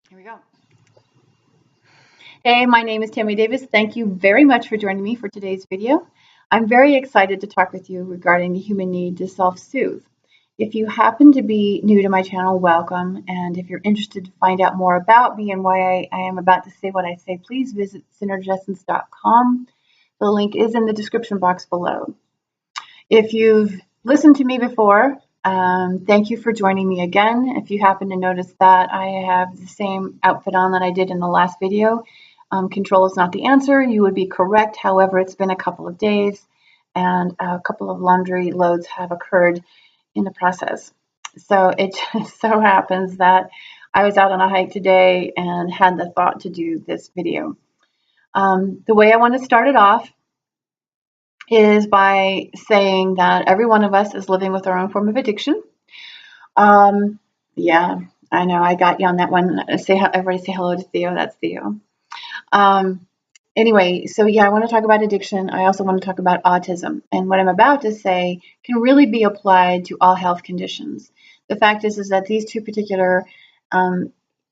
Here we go. Hey, my name is Tammy Davis. Thank you very much for joining me for today's video. I'm very excited to talk with you regarding the human need to self-soothe. If you happen to be new to my channel, welcome. And if you're interested to find out more about me and why I am about to say what I say, please visit synergessence.com. The link is in the description box below. If you've listened to me before, thank you for joining me again. If you happen to notice that I have the same outfit on that I did in the last video, control is not the answer. You would be correct. However, it's been a couple of days and a couple of laundry loads have occurred in the process. So it just so happens that I was out on a hike today and had the thought to do this video. The way I want to start it off is by saying that every one of us is living with our own form of addiction. Yeah, I know I got you on that one. Everybody say hello to Theo. That's Theo. Anyway, so yeah, I want to talk about addiction. I also want to talk about autism. And what I'm about to say can really be applied to all health conditions. The fact is that these two particular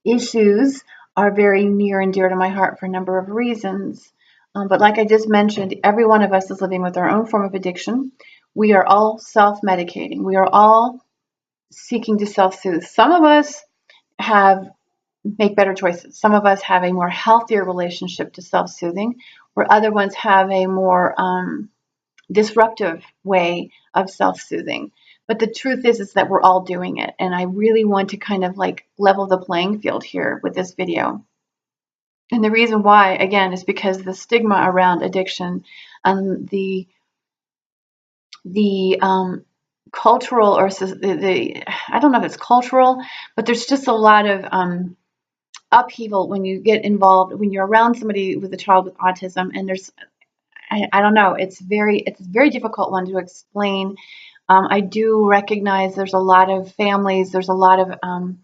issues are very near and dear to my heart for a number of reasons. But like I just mentioned, every one of us is living with our own form of addiction. We are all self-medicating. We are all seeking to self-soothe. Some of us make better choices. Some of us have a more healthier relationship to self-soothing, where other ones have a more disruptive way of self-soothing. But the truth is that we're all doing it. And I really want to kind of like level the playing field here with this video. And the reason why, again, is because the stigma around addiction and the cultural or I don't know if it's cultural, but there's just a lot of upheaval when you get involved, when you're around somebody with a child with autism, and I don't know, it's a very difficult one to explain. I do recognize there's a lot of families, there's a lot of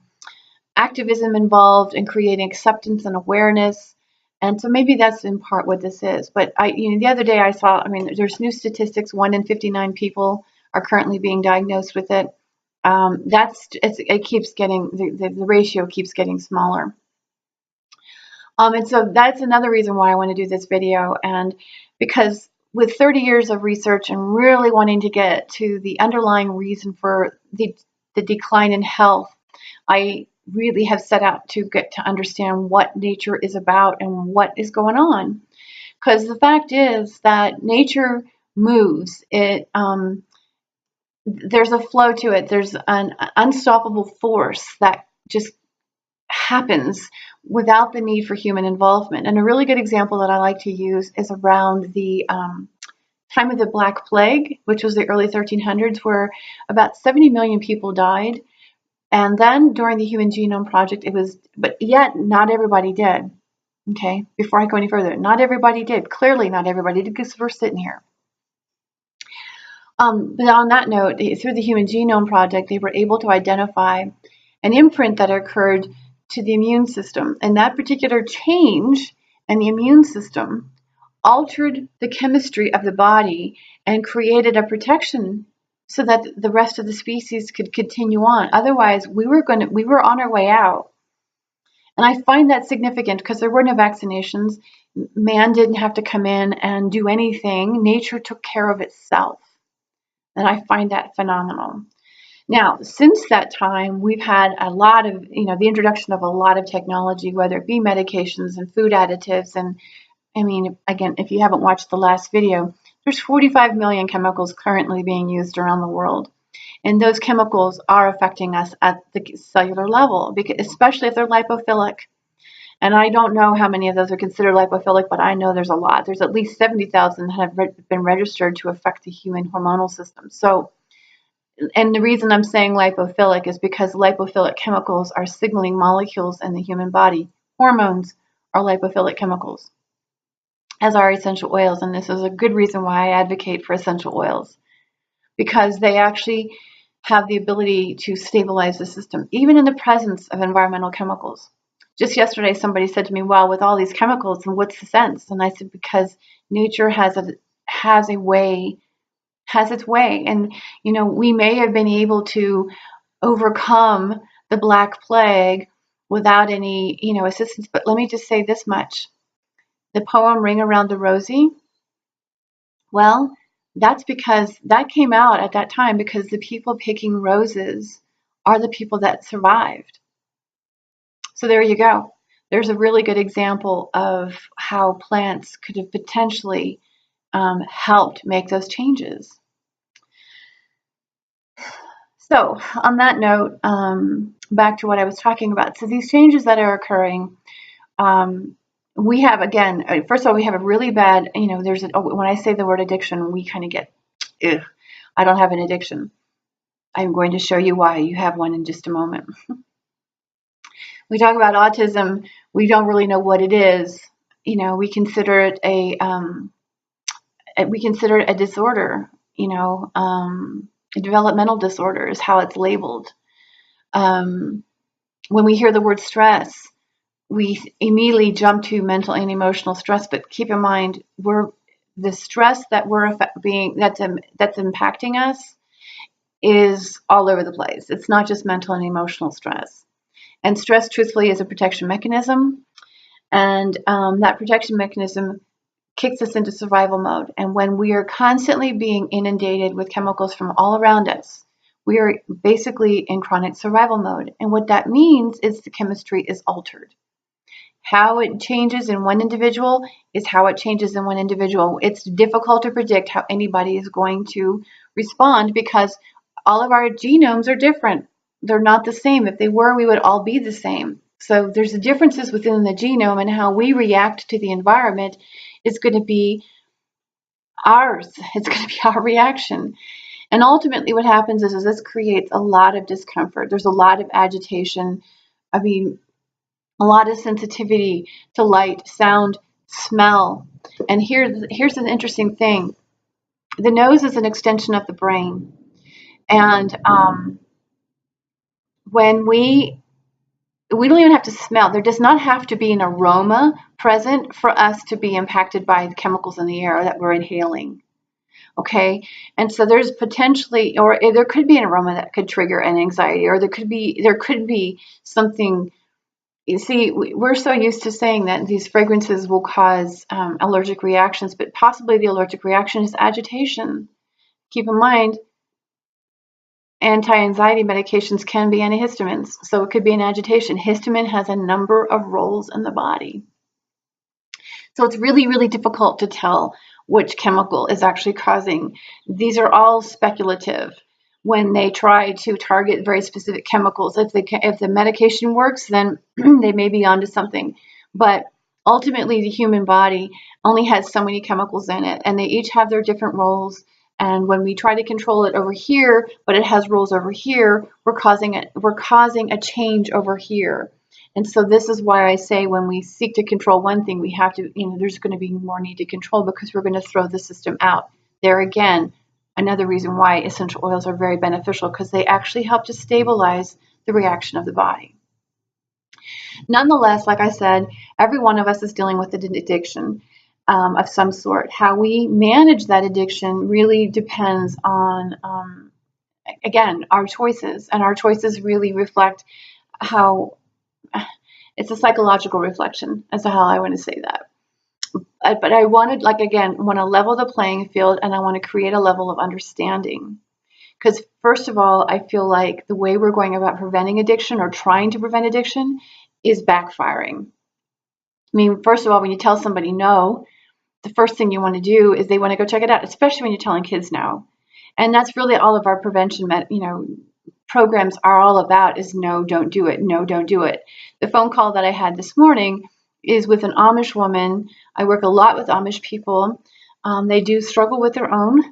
activism involved in creating acceptance and awareness. And so maybe that's in part what this is. But the other day I saw, there's new statistics, 1 in 59 people are currently being diagnosed with it. It keeps getting, the ratio keeps getting smaller. And so that's another reason why I want to do this video. And because with 30 years of research and really wanting to get to the underlying reason for the decline in health, I really have set out to get to understand what nature is about and what is going on. Because the fact is that nature moves. There's a flow to it. There's an unstoppable force that just happens without the need for human involvement. And a really good example that I like to use is around the time of the Black Plague, which was the early 1300s, where about 70 million people died. And then during the Human Genome Project, but yet not everybody did. Okay, before I go any further, not everybody did. Clearly not everybody did, because we're sitting here. But on that note, through the Human Genome Project, they were able to identify an imprint that occurred to the immune system. And that particular change in the immune system altered the chemistry of the body and created a protection so that the rest of the species could continue on. Otherwise, we were on our way out. And I find that significant because there were no vaccinations. Man didn't have to come in and do anything. Nature took care of itself. And I find that phenomenal. Now, since that time, we've had a lot of, the introduction of a lot of technology, whether it be medications and food additives. And again, if you haven't watched the last video, there's 45 million chemicals currently being used around the world. And those chemicals are affecting us at the cellular level, especially if they're lipophilic. And I don't know how many of those are considered lipophilic, but I know there's a lot. There's at least 70,000 that have been registered to affect the human hormonal system. So, and the reason I'm saying lipophilic is because lipophilic chemicals are signaling molecules in the human body. Hormones are lipophilic chemicals, as are essential oils. And this is a good reason why I advocate for essential oils, because they actually have the ability to stabilize the system, even in the presence of environmental chemicals. Just yesterday, somebody said to me, well, with all these chemicals, and what's the sense? And I said, because nature has its way. And, we may have been able to overcome the Black Plague without any, assistance. But let me just say this much. The poem Ring Around the Rosie, well, that's because that came out at that time because the people picking roses are the people that survived. So there you go. There's a really good example of how plants could have potentially helped make those changes. So on that note, back to what I was talking about. So these changes that are occurring, we have, again, first of all, we have a really bad, when I say the word addiction, we kind of get, ugh, I don't have an addiction. I'm going to show you why. You have one in just a moment. We talk about autism. We don't really know what it is. We consider it a disorder. A developmental disorder is how it's labeled. When we hear the word stress, we immediately jump to mental and emotional stress. But keep in mind, the stress that that's impacting us is all over the place. It's not just mental and emotional stress. And stress, truthfully, is a protection mechanism. And that protection mechanism kicks us into survival mode. And when we are constantly being inundated with chemicals from all around us, we are basically in chronic survival mode. And what that means is the chemistry is altered. How it changes in one individual is how it changes in one individual. It's difficult to predict how anybody is going to respond because all of our genomes are different. They're not the same. If they were, we would all be the same. So there's differences within the genome, and how we react to the environment is going to be ours. It's going to be our reaction. And ultimately what happens is this creates a lot of discomfort. There's a lot of agitation. I mean, a lot of sensitivity to light, sound, smell. And here's an interesting thing. The nose is an extension of the brain. And when we don't even have to smell. There does not have to be an aroma present for us to be impacted by the chemicals in the air that we're inhaling. Okay, and so there's potentially, or there could be an aroma that could trigger an anxiety, or there could be something. You see, we're so used to saying that these fragrances will cause allergic reactions, but possibly the allergic reaction is agitation. Keep in mind, anti-anxiety medications can be antihistamines, so it could be an agitation. Histamine has a number of roles in the body. So it's really, really difficult to tell which chemical is actually causing. These are all speculative when they try to target very specific chemicals. If the medication works, then they may be onto something. But ultimately, the human body only has so many chemicals in it, and they each have their different roles. And when we try to control it over here, but it has roles over here, we're causing a change over here. And so this is why I say when we seek to control one thing, we have to, there's going to be more need to control because we're going to throw the system out. There again, another reason why essential oils are very beneficial because they actually help to stabilize the reaction of the body. Nonetheless, like I said, every one of us is dealing with an addiction of some sort. How we manage that addiction really depends on, again, our choices. And our choices really reflect how it's a psychological reflection as to how I want to say that. But I wanted, want to level the playing field, and I want to create a level of understanding. Because first of all, I feel like the way we're going about preventing addiction or trying to prevent addiction is backfiring. I mean, first of all, when you tell somebody no, the first thing you want to do is they want to go check it out, especially when you're telling kids no. And that's really all of our prevention, programs are all about is no, don't do it. No, don't do it. The phone call that I had this morning is with an Amish woman. I work a lot with Amish people. They do struggle with their own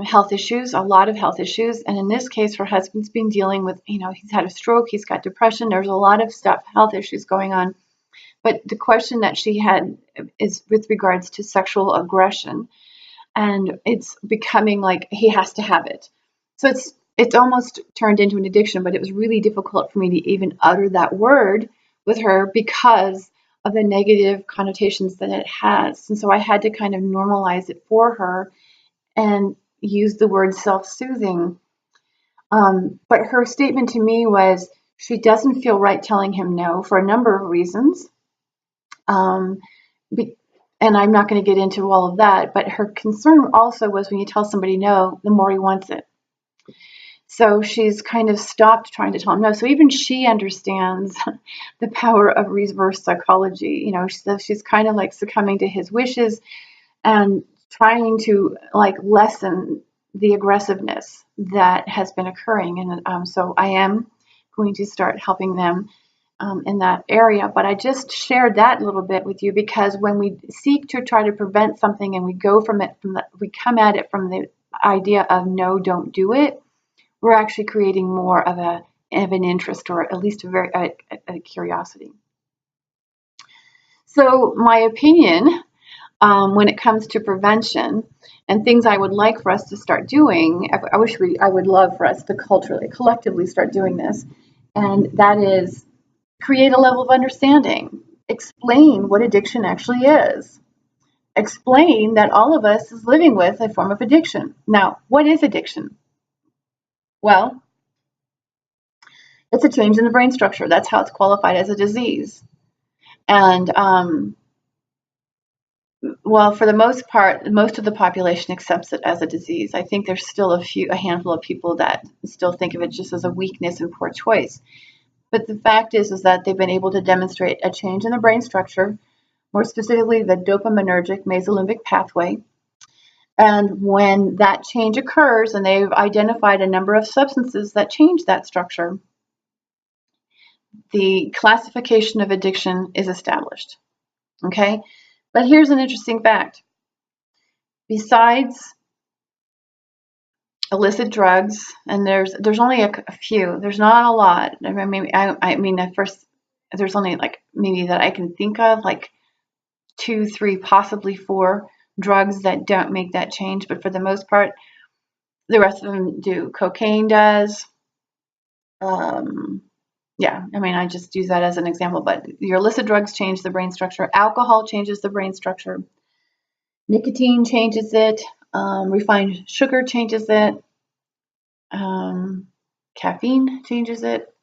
health issues, a lot of health issues. And in this case, her husband's been dealing with, he's had a stroke, he's got depression. There's a lot of stuff, health issues going on. But the question that she had is with regards to sexual aggression. And it's becoming like he has to have it. So it's almost turned into an addiction, but it was really difficult for me to even utter that word with her because of the negative connotations that it has. And so I had to kind of normalize it for her and use the word self-soothing. But her statement to me was She doesn't feel right telling him no for a number of reasons. Um, and I'm not going to get into all of that, but her concern also was when you tell somebody no, the more he wants it. So she's kind of stopped trying to tell him no. So even she understands the power of reverse psychology. She's kind of like succumbing to his wishes and trying to like lessen the aggressiveness that has been occurring. And so I am going to start helping them in that area. But I just shared that little bit with you because when we seek to try to prevent something and we go from it, we come at it from the idea of no, don't do it, we're actually creating more of an interest, or at least a curiosity. So my opinion, when it comes to prevention and things I would like for us to start doing, I would love for us to collectively start doing this, and that is create a level of understanding. Explain what addiction actually is. Explain that all of us is living with a form of addiction. Now, what is addiction? Well, it's a change in the brain structure. That's how it's qualified as a disease. And well, for the most part, most of the population accepts it as a disease. I think there's still a handful of people that still think of it just as a weakness and poor choice. But the fact is that they've been able to demonstrate a change in the brain structure, more specifically the dopaminergic mesolimbic pathway. And when that change occurs, and they've identified a number of substances that change that structure, the classification of addiction is established. Okay? But here's an interesting fact. Besides illicit drugs, and there's only a few. There's not a lot. I mean, at first, there's only like maybe that I can think of, like 2, 3, possibly 4 drugs that don't make that change. But for the most part, the rest of them do. Cocaine does. Yeah, I mean, I just use that as an example. But your illicit drugs change the brain structure. Alcohol changes the brain structure. Nicotine changes it. Refined sugar changes it. Caffeine changes it.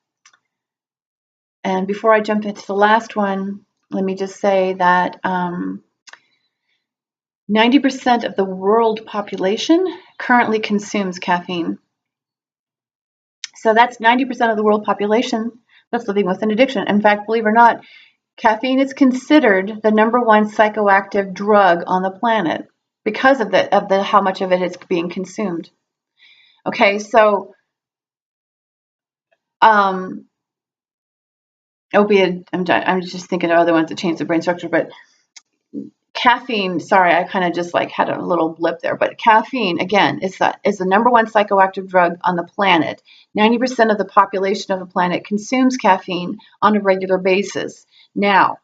And before I jump into the last one, let me just say that 90% of the world population currently consumes caffeine. So that's 90% of the world population that's living with an addiction. In fact, believe it or not, caffeine is considered the #1 psychoactive drug on the planet because of the how much of it is being consumed. Okay, so opiate, I'm just thinking of other ones that change the brain structure, but caffeine, sorry, I kind of just like had a little blip there, but caffeine, again, is the #1 psychoactive drug on the planet. 90% of the population of the planet consumes caffeine on a regular basis. Now,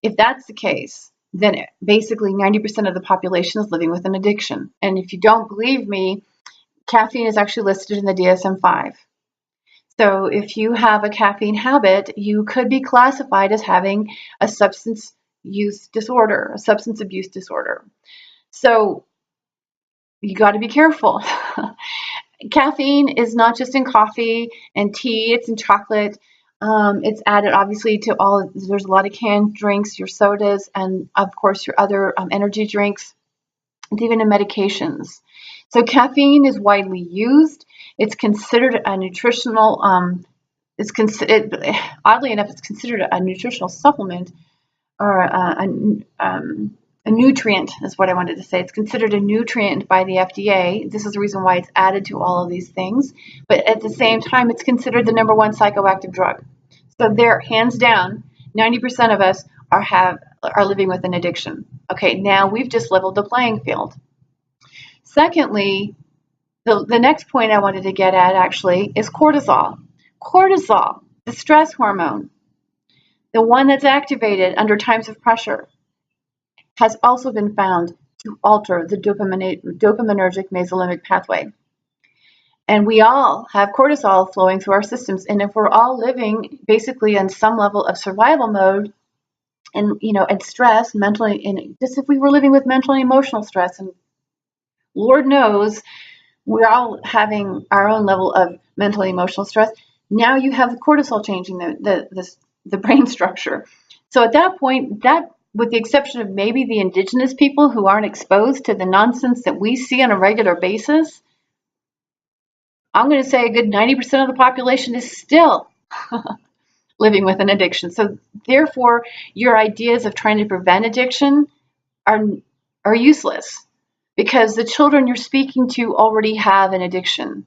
if that's the case, then basically 90% of the population is living with an addiction. And if you don't believe me, caffeine is actually listed in the DSM-5. So if you have a caffeine habit, you could be classified as having a substance abuse disorder. So you got to be careful. Caffeine is not just in coffee and tea, it's in chocolate. It's added obviously to there's a lot of canned drinks, your sodas, and of course your other energy drinks. It's even in medications. So caffeine is widely used. It's considered a nutritional, oddly enough, it's considered a nutritional supplement, or a nutrient is what I wanted to say. It's considered a nutrient by the FDA. This is the reason why it's added to all of these things. But at the same time, it's considered the #1 psychoactive drug. So there, hands down, 90% of us are living with an addiction. Okay, now we've just leveled the playing field. Secondly, the next point I wanted to get at actually is cortisol. Cortisol, the stress hormone, the one that's activated under times of pressure, has also been found to alter the dopaminergic mesolimbic pathway. And we all have cortisol flowing through our systems. And if we're all living basically in some level of survival mode and, and stress, mentally, and just if we were living with mental and emotional stress, and Lord knows we're all having our own level of mental and emotional stress, Now you have the cortisol changing the brain structure. So at that point, that, with the exception of maybe the indigenous people who aren't exposed to the nonsense that we see on a regular basis, I'm going to say a good 90% of the population is still living with an addiction. So therefore, your ideas of trying to prevent addiction are useless, because the children you're speaking to already have an addiction.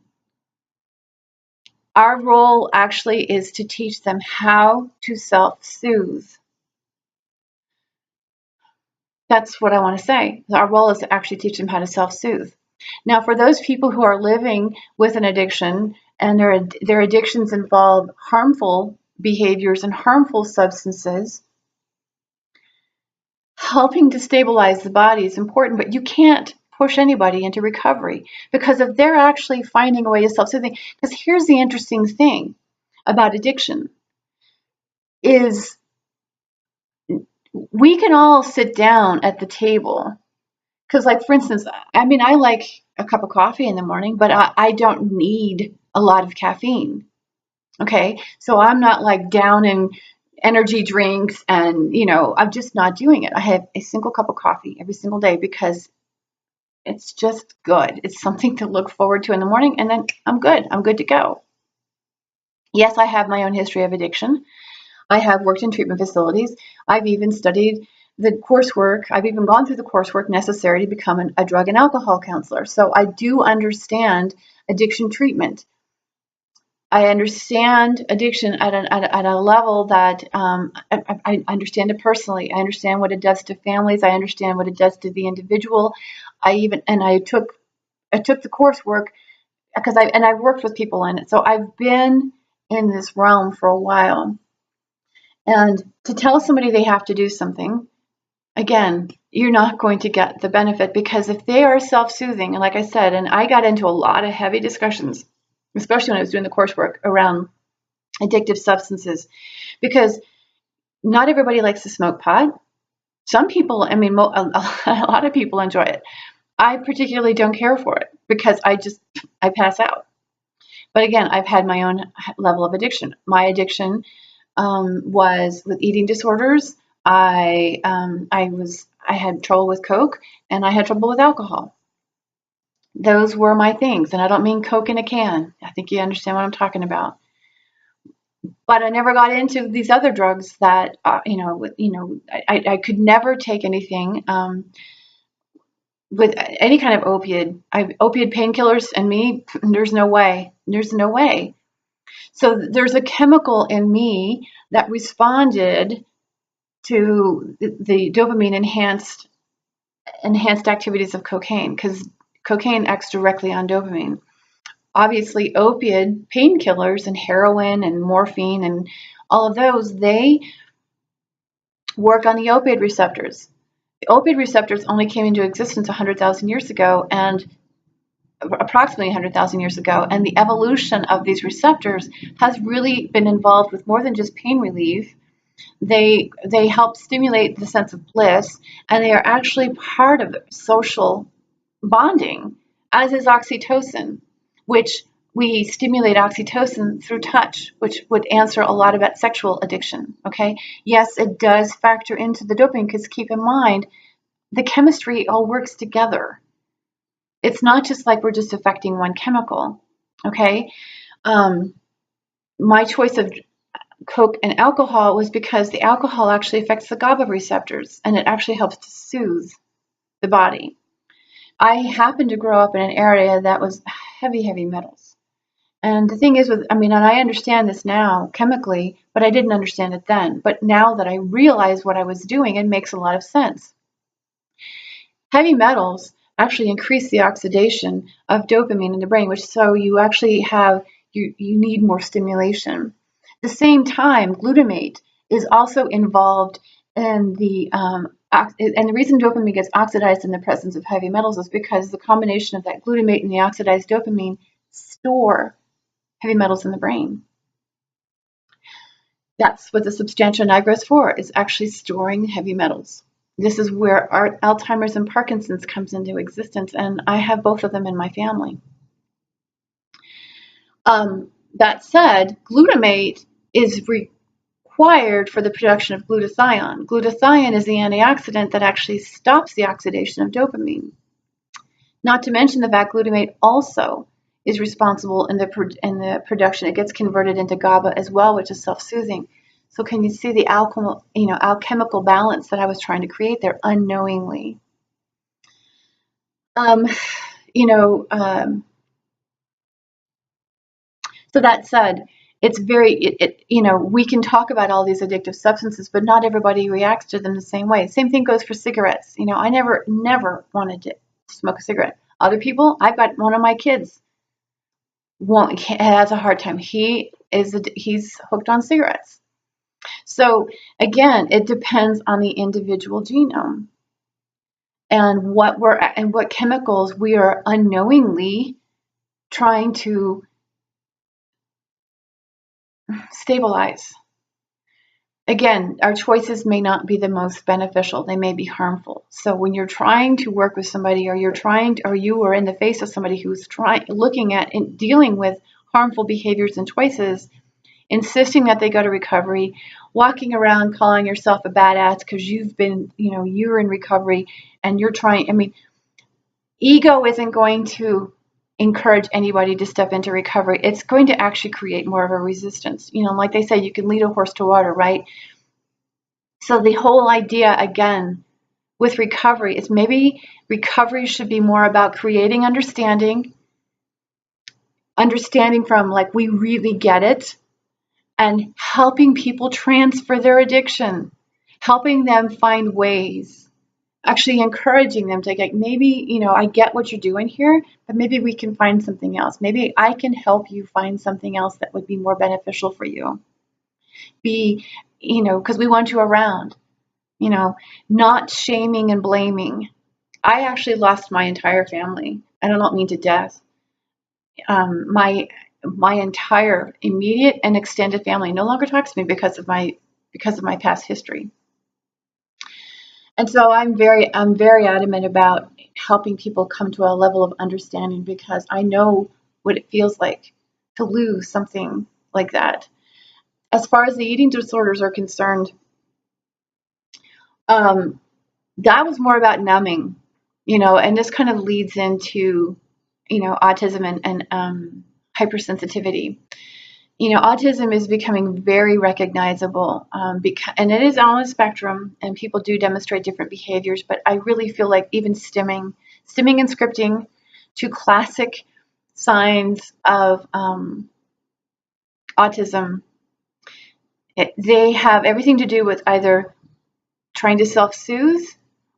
Our role actually is to teach them how to self-soothe. That's what I want to say. Our role is to actually teach them how to self-soothe. Now, for those people who are living with an addiction and their addictions involve harmful behaviors and harmful substances, helping to stabilize the body is important, but you can't push anybody into recovery, because if they're actually finding a way to self-soothing, because here's the interesting thing about addiction is we can all sit down at the table. Because, like, for instance, I mean, I like a cup of coffee in the morning, but I don't need a lot of caffeine. Okay. So I'm not like down in energy drinks and, I'm just not doing it. I have a single cup of coffee every single day because it's just good. It's something to look forward to in the morning, and then I'm good. I'm good to go. Yes, I have my own history of addiction. I have worked in treatment facilities. I've even studied the coursework. I've even gone through the coursework necessary to become a drug and alcohol counselor. So I do understand addiction treatment. I understand addiction at a level that I understand it personally. I understand what it does to families. I understand what it does to the individual. I took the coursework because I've worked with people in it. So I've been in this realm for a while. And to tell somebody they have to do something, again, you're not going to get the benefit, because if they are self-soothing, and like I said, and I got into a lot of heavy discussions, especially when I was doing the coursework around addictive substances, because not everybody likes to smoke pot. Some people, I mean, a lot of people enjoy it. I particularly don't care for it because I pass out. But again, I've had my own level of addiction. My addiction was with eating disorders. I had trouble with Coke, and I had trouble with alcohol. Those were my things, and I don't mean Coke in a can. I think you understand what I'm talking about. But I never got into these other drugs that I could never take anything with any kind of opiate. Opiate painkillers and me, there's no way. There's no way. So there's a chemical in me that responded to the dopamine enhanced activities of cocaine, because cocaine acts directly on dopamine. Obviously, opiate painkillers and heroin and morphine and all of those, they work on the opioid receptors. The opioid receptors only came into existence 100,000 years ago, and approximately 100,000 years ago, and the evolution of these receptors has really been involved with more than just pain relief. They help stimulate the sense of bliss, and they are actually part of social bonding, as is oxytocin, which we stimulate oxytocin through touch, which would answer a lot about sexual addiction. Okay, yes, it does factor into the dopamine, because keep in mind, the chemistry all works together. It's not just like we're just affecting one chemical. Okay, my choice of Coke and alcohol was because the alcohol actually affects the GABA receptors, and it actually helps to soothe the body. I happened to grow up in an area that was heavy metals. And the thing is and I understand this now chemically, but I didn't understand it then. But now that I realize what I was doing, it makes a lot of sense. Heavy metals actually increase the oxidation of dopamine in the brain, which so you actually have, you need more stimulation. At the same time, glutamate is also involved in and the reason dopamine gets oxidized in the presence of heavy metals is because the combination of that glutamate and the oxidized dopamine store heavy metals in the brain. That's what the substantia nigra is for, is actually storing heavy metals. This is where Alzheimer's and Parkinson's comes into existence, and I have both of them in my family. That said, glutamate is required for the production of glutathione. Glutathione is the antioxidant that actually stops the oxidation of dopamine. Not to mention the fact glutamate also is responsible in the production. It gets converted into GABA as well, which is self-soothing. So can you see the alchemical balance that I was trying to create there unknowingly? Um, you know, so that said, it's we can talk about all these addictive substances, but not everybody reacts to them the same way. Same thing goes for cigarettes. I never wanted to smoke a cigarette. Other people, I've got one of my kids has a hard time. He's hooked on cigarettes. So again, it depends on the individual genome and what chemicals we are unknowingly trying to stabilize. Again, our choices may not be the most beneficial. They may be harmful. So when you're trying to work with somebody, or you are in the face of somebody who's looking at and dealing with harmful behaviors and choices, insisting that they go to recovery, walking around calling yourself a badass because you're in recovery and you're trying. Ego isn't going to encourage anybody to step into recovery. It's going to actually create more of a resistance. Like they say, you can lead a horse to water, right? So the whole idea, again, with recovery is maybe recovery should be more about creating understanding from like, we really get it, and helping people transfer their addiction, helping them find ways, actually encouraging them to get, maybe, I get what you're doing here, but maybe we can find something else. Maybe I can help you find something else that would be more beneficial for you. Because we want you around, not shaming and blaming. I actually lost my entire family, and I don't mean to death. My entire immediate and extended family no longer talks to me because of my past history. And so I'm very adamant about helping people come to a level of understanding, because I know what it feels like to lose something like that. As far as the eating disorders are concerned, that was more about numbing, and this kind of leads into, autism and hypersensitivity. Autism is becoming very recognizable, and it is on a spectrum, and people do demonstrate different behaviors. But I really feel like even stimming and scripting, two classic signs of autism, they have everything to do with either trying to self-soothe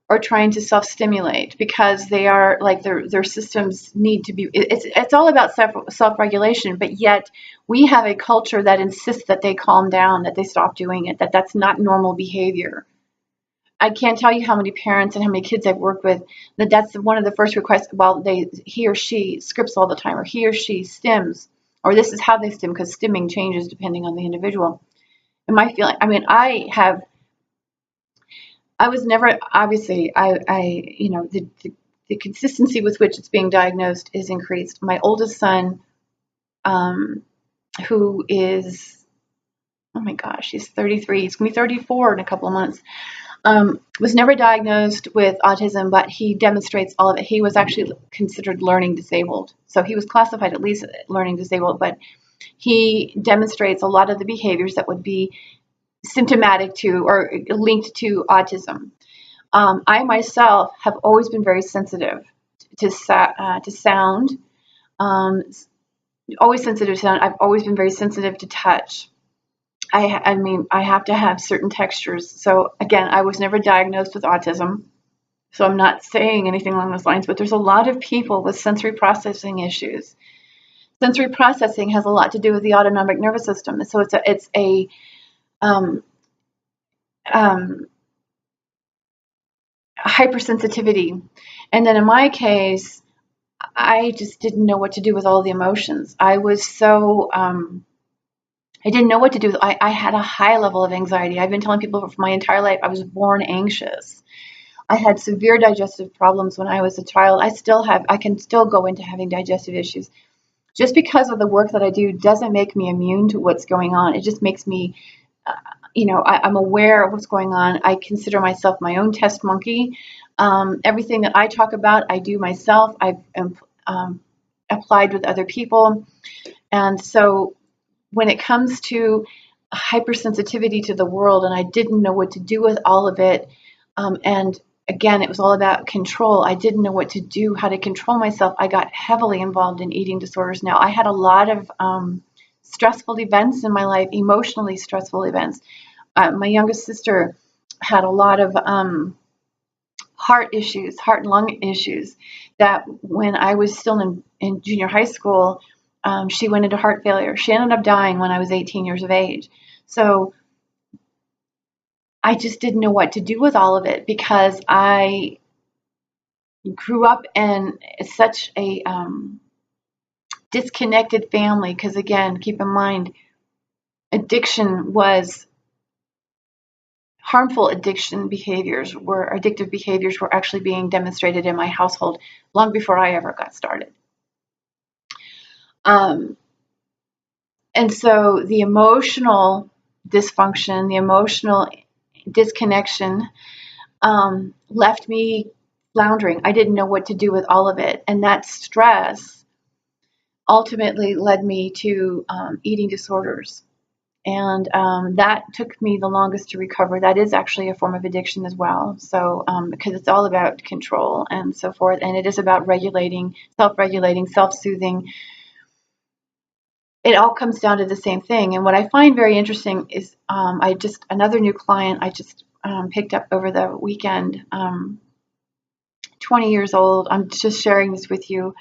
or trying to self-stimulate, because they are like their systems need to be, it's all about self-regulation, but yet we have a culture that insists that they calm down, that they stop doing it, that's not normal behavior. I can't tell you how many parents and how many kids I've worked with that's one of the first requests. Well, he or she scripts all the time, or he or she stims, or this is how they stim, because stimming changes depending on the individual. And my feeling, I was never, obviously, the consistency with which it's being diagnosed is increased. My oldest son, who is, oh my gosh, he's 33, he's going to be 34 in a couple of months, was never diagnosed with autism, but he demonstrates all of it. He was actually considered learning disabled. So he was classified at least learning disabled, but he demonstrates a lot of the behaviors that would be symptomatic to or linked to autism. I myself have always been very sensitive to sound, always sensitive to sound. I've always been very sensitive to touch. I have to have certain textures. So again, I was never diagnosed with autism, so I'm not saying anything along those lines, but there's a lot of people with sensory processing issues. Sensory processing has a lot to do with the autonomic nervous system. So it's a hypersensitivity. And then in my case, I just didn't know what to do with all the emotions. I was so, I didn't know what to do. I had a high level of anxiety. I've been telling people for my entire life, I was born anxious. I had severe digestive problems when I was a child. I can still go into having digestive issues. just because of the work that I do doesn't make me immune to what's going on. It just makes me, I'm aware of what's going on. I consider myself my own test monkey. Everything that I talk about, I do myself. I've applied with other people. And so when it comes to hypersensitivity to the world, and I didn't know what to do with all of it, and again, it was all about control. I didn't know what to do, how to control myself. I got heavily involved in eating disorders. Now, I had a lot of stressful events in my life, emotionally stressful events. My youngest sister had a lot of heart issues, heart and lung issues, that when I was still in junior high school, she went into heart failure. She ended up dying when I was 18 years of age. So I just didn't know what to do with all of it, because I grew up in such a disconnected family. Because again, keep in mind, harmful addictive behaviors were actually being demonstrated in my household long before I ever got started. And so the emotional dysfunction, the emotional disconnection, left me floundering. I didn't know what to do with all of it. And that stress ultimately led me to eating disorders. And that took me the longest to recover. That is actually a form of addiction as well. So, because it's all about control and so forth. And it is about self-regulating, self-soothing. It all comes down to the same thing. And what I find very interesting is another new client I just picked up over the weekend, 20 years old. I'm just sharing this with you.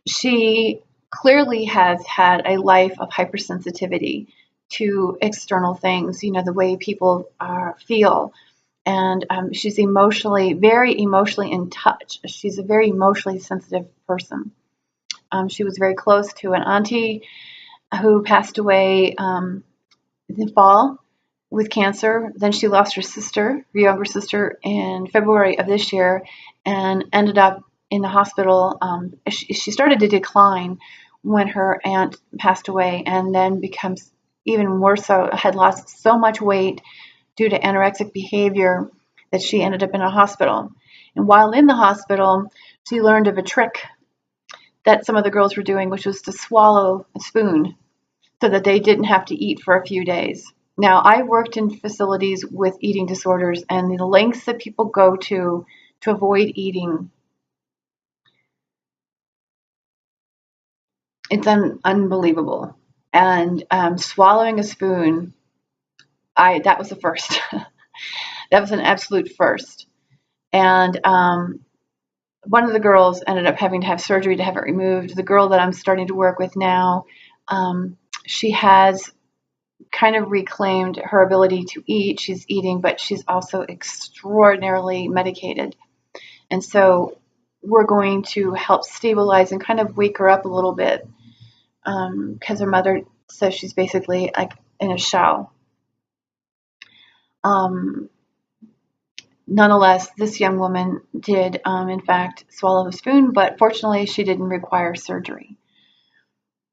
She clearly has had a life of hypersensitivity to external things, the way people feel. And she's very emotionally in touch. She's a very emotionally sensitive person. She was very close to an auntie who passed away in the fall with cancer. Then she lost her younger sister, in February of this year, and ended up in the hospital. She started to decline when her aunt passed away, and then becomes even more so, had lost so much weight due to anorexic behavior that she ended up in a hospital. And while in the hospital, she learned of a trick that some of the girls were doing, which was to swallow a spoon so that they didn't have to eat for a few days. Now, I worked in facilities with eating disorders, and the lengths that people go to avoid eating, it's unbelievable. And swallowing a spoon, that was the first. That was an absolute first. And one of the girls ended up having to have surgery to have it removed. The girl that I'm starting to work with now, she has kind of reclaimed her ability to eat. She's eating, but she's also extraordinarily medicated. And so we're going to help stabilize and kind of wake her up a little bit, because her mother says she's basically like in a shell. Nonetheless, this young woman did, in fact, swallow the spoon, but fortunately she didn't require surgery.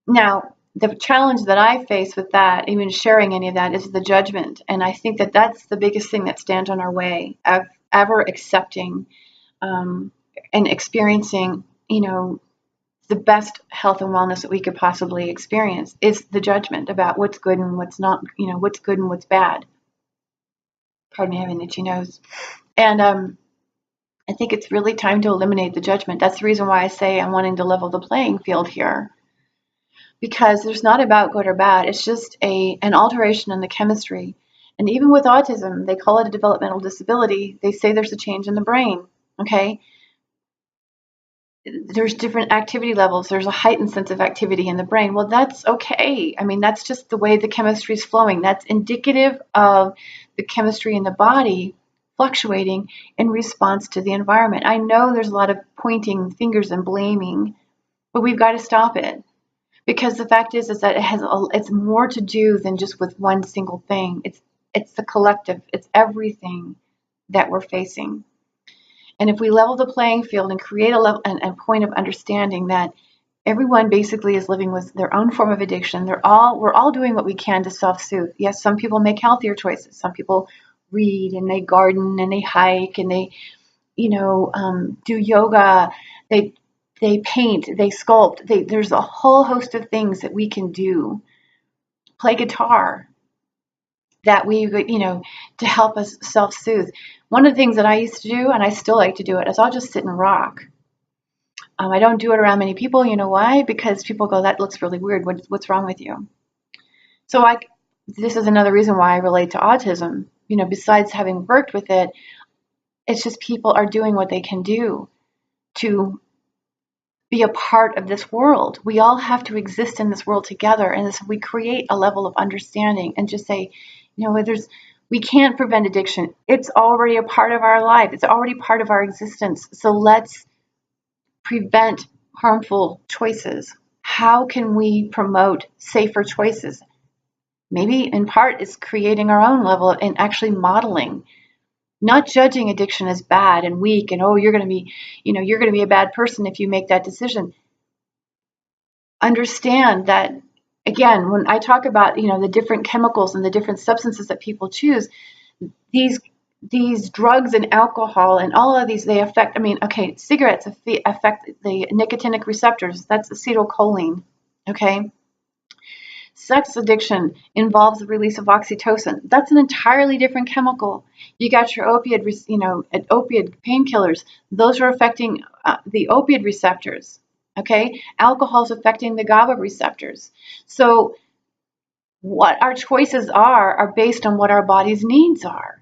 Now, the challenge that I face with that, even sharing any of that, is the judgment. And I think that that's the biggest thing that stands on our way of ever accepting and experiencing, the best health and wellness that we could possibly experience, is the judgment about what's good and what's not, what's good and what's bad. Pardon me, I have an itchy nose. And I think it's really time to eliminate the judgment. That's the reason why I say I'm wanting to level the playing field here. Because there's not about good or bad. It's just an alteration in the chemistry. And even with autism, they call it a developmental disability. They say there's a change in the brain, okay? There's different activity levels. There's a heightened sense of activity in the brain. Well, that's okay. I mean, that's just the way the chemistry is flowing. That's indicative of the chemistry in the body fluctuating in response to the environment. I know there's a lot of pointing fingers and blaming, but we've got to stop it. Because the fact is that it's more to do than just with one single thing. It's the collective. It's everything that we're facing. And if we level the playing field and create a level and point of understanding that Everyone basically is living with their own form of addiction. We're all doing what we can to self-soothe. Yes, some people make healthier choices. Some people read and they garden and they hike and they, do yoga. They they paint, they sculpt. There's a whole host of things that we can do. Play guitar that to help us self-soothe. One of the things that I used to do, and I still like to do it, is I'll just sit and rock. I don't do it around many people. You know why? Because people go, that looks really weird. What's wrong with you? So this is another reason why I relate to autism. Besides having worked with it, it's just people are doing what they can do to be a part of this world. We all have to exist in this world together, and we create a level of understanding and just say, we can't prevent addiction. It's already a part of our life. It's already part of our existence. So let's prevent harmful choices. How can we promote safer choices? Maybe in part it's creating our own level and actually modeling, not judging addiction as bad and weak and, oh, you're going to be a bad person if you make that decision. Understand that, again, when I talk about, the different chemicals and the different substances that people choose, these drugs and alcohol and all of these, they affect, cigarettes affect the nicotinic receptors. That's acetylcholine. Okay. Sex addiction involves the release of oxytocin. That's an entirely different chemical. You got your opiate painkillers. Those are affecting the opiate receptors. Okay. Alcohol is affecting the GABA receptors. So what our choices are based on what our body's needs are.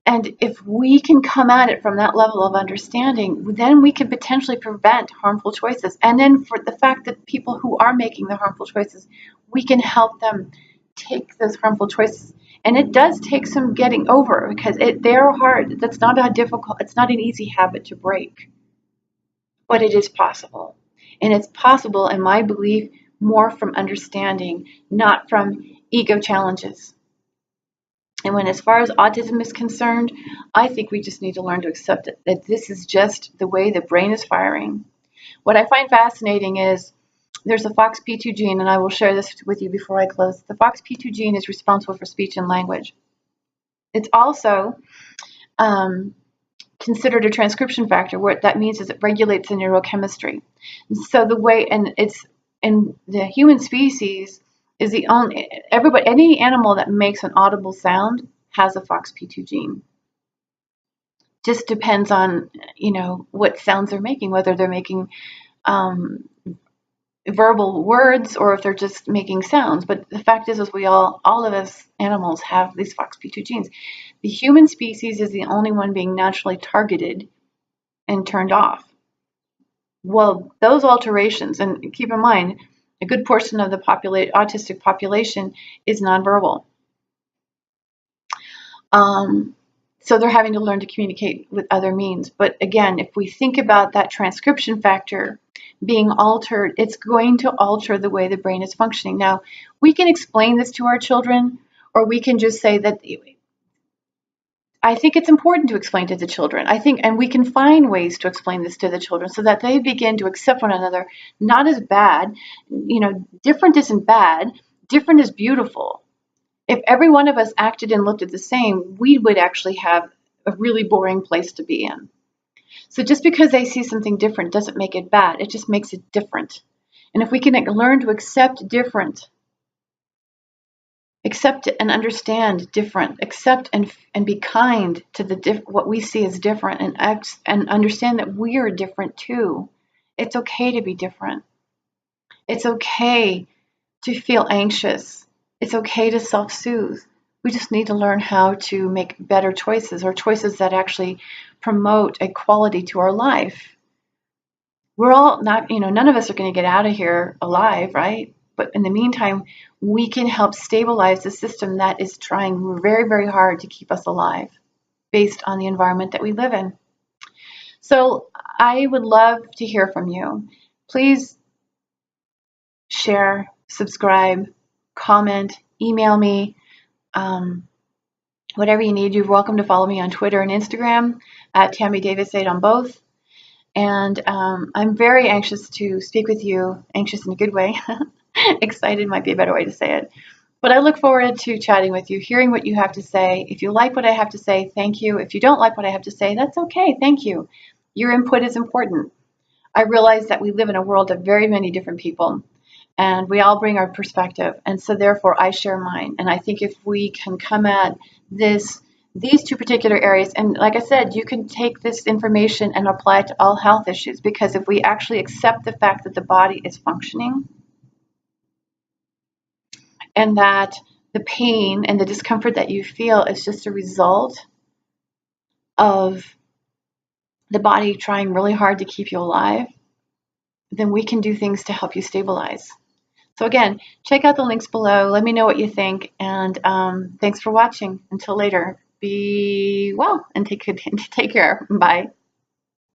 And if we can come at it from that level of understanding, then we can potentially prevent harmful choices. And then for the fact that people who are making the harmful choices, we can help them take those harmful choices. And it does take some getting over because they're hard. It's not an easy habit to break, but it is possible. And it's possible, in my belief, more from understanding, not from ego challenges. And as far as autism is concerned, I think we just need to learn to accept it, that this is just the way the brain is firing. What I find fascinating is there's a FOXP2 gene, and I will share this with you before I close. The FOXP2 gene is responsible for speech and language. It's also considered a transcription factor. What that means is it regulates the neurochemistry. So in the human species, is the only any animal that makes an audible sound has a FOXP2 gene. Just depends on what sounds they're making, whether they're making verbal words or if they're just making sounds. But the fact is we all of us animals have these FOXP2 genes. The human species is the only one being naturally targeted and turned off. Well, those alterations, and keep in mind, a good portion of the autistic population is nonverbal. So they're having to learn to communicate with other means. But again, if we think about that transcription factor being altered, it's going to alter the way the brain is functioning. Now, we can explain this to our children, or we can just say that I think it's important to explain to the children. And we can find ways to explain this to the children so that they begin to accept one another, not as bad. Different isn't bad. Different is beautiful. If every one of us acted and looked at the same, we would actually have a really boring place to be in. So just because they see something different doesn't make it bad. It just makes it different. And if we can learn to accept different, accept and understand different, accept and be kind to what we see as different, and understand that we are different too. It's okay to be different. It's okay to feel anxious. It's okay to self-soothe. We just need to learn how to make better choices, or choices that actually promote a quality to our life. We're all not, none of us are going to get out of here alive, right? But in the meantime, we can help stabilize the system that is trying very, very hard to keep us alive based on the environment that we live in. So I would love to hear from you. Please share, subscribe, comment, email me, whatever you need. You're welcome to follow me on Twitter and Instagram at Tammy Davis 8 on both. And I'm very anxious to speak with you, anxious in a good way. Excited might be a better way to say it. But I look forward to chatting with you, hearing what you have to say. If you like what I have to say, thank you. If you don't like what I have to say, that's okay. Thank you. Your input is important. I realize that we live in a world of very many different people, and we all bring our perspective. And so therefore I share mine. And I think if we can come at these two particular areas, and like I said, you can take this information and apply it to all health issues, because if we actually accept the fact that the body is functioning and that the pain and the discomfort that you feel is just a result of the body trying really hard to keep you alive, then we can do things to help you stabilize. So again, check out the links below. Let me know what you think. And thanks for watching. Until later, be well and take care. Bye.